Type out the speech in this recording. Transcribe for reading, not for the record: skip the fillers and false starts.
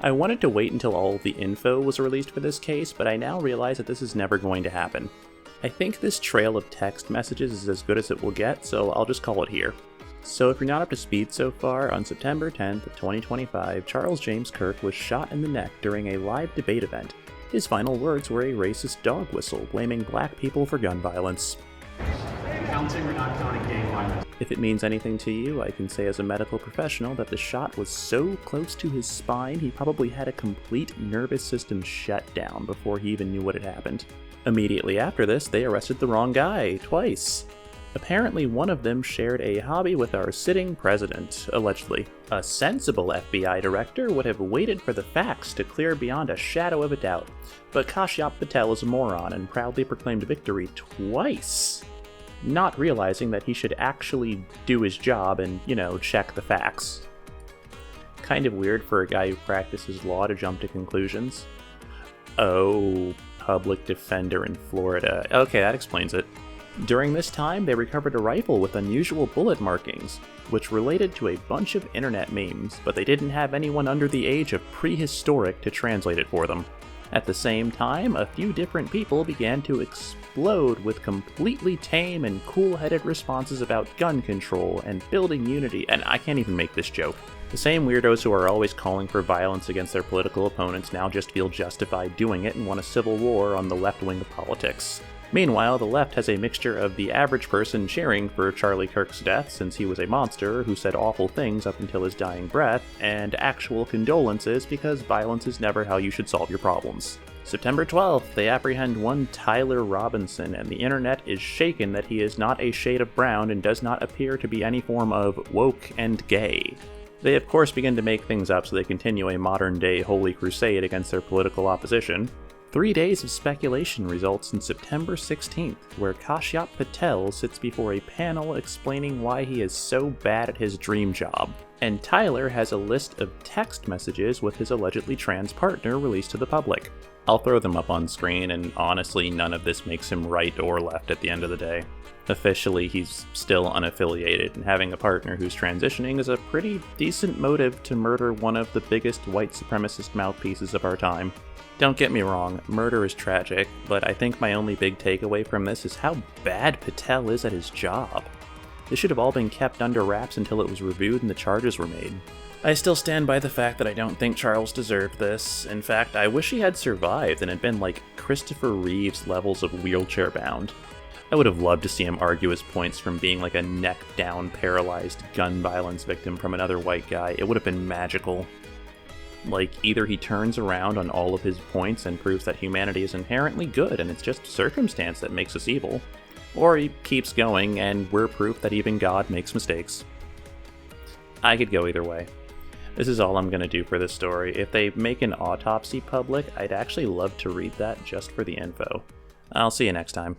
I wanted to wait until all of the info was released for this case, but I now realize that this is never going to happen. I think this trail of text messages is as good as it will get, so I'll just call it here. So if you're not up to speed so far, on September 10th of 2025, Charles James Kirk was shot in the neck during a live debate event. His final words were a racist dog whistle, blaming black people for gun violence. Counting or not counting gang violence? If it means anything to you, I can say as a medical professional that the shot was so close to his spine he probably had a complete nervous system shut down before he even knew what had happened. Immediately after this, they arrested the wrong guy, twice. Apparently one of them shared a hobby with our sitting president, allegedly. A sensible FBI director would have waited for the facts to clear beyond a shadow of a doubt, but Kash Patel is a moron and proudly proclaimed victory twice, not realizing that he should actually do his job and, check the facts. Kind of weird for a guy who practices law to jump to conclusions. Oh, public defender in Florida. Okay, that explains it. During this time, they recovered a rifle with unusual bullet markings, which related to a bunch of internet memes, but they didn't have anyone under the age of prehistoric to translate it for them. At the same time, a few different people began to explode with completely tame and cool-headed responses about gun control and building unity, and I can't even make this joke. The same weirdos who are always calling for violence against their political opponents now just feel justified doing it and want a civil war on the left wing of politics. Meanwhile, the left has a mixture of the average person cheering for Charlie Kirk's death since he was a monster who said awful things up until his dying breath, and actual condolences because violence is never how you should solve your problems. September 12th, they apprehend one Tyler Robinson, and the internet is shaken that he is not a shade of brown and does not appear to be any form of woke and gay. They of course begin to make things up so they continue a modern-day holy crusade against their political opposition. 3 days of speculation results in September 16th, where Kash Patel sits before a panel explaining why he is so bad at his dream job, and Tyler has a list of text messages with his allegedly trans partner released to the public. I'll throw them up on screen, and honestly none of this makes him right or left at the end of the day. Officially, he's still unaffiliated, and having a partner who's transitioning is a pretty decent motive to murder one of the biggest white supremacist mouthpieces of our time. Don't get me wrong, murder is tragic, but I think my only big takeaway from this is how bad Patel is at his job. This should have all been kept under wraps until it was reviewed and the charges were made. I still stand by the fact that I don't think Charles deserved this. In fact, I wish he had survived and had been like Christopher Reeve's levels of wheelchair bound. I would have loved to see him argue his points from being like a neck-down, paralyzed gun violence victim from another white guy. It would have been magical. Like, either he turns around on all of his points and proves that humanity is inherently good and it's just circumstance that makes us evil, or he keeps going and we're proof that even God makes mistakes. I could go either way. This is all I'm going to do for this story. If they make an autopsy public, I'd actually love to read that just for the info. I'll see you next time.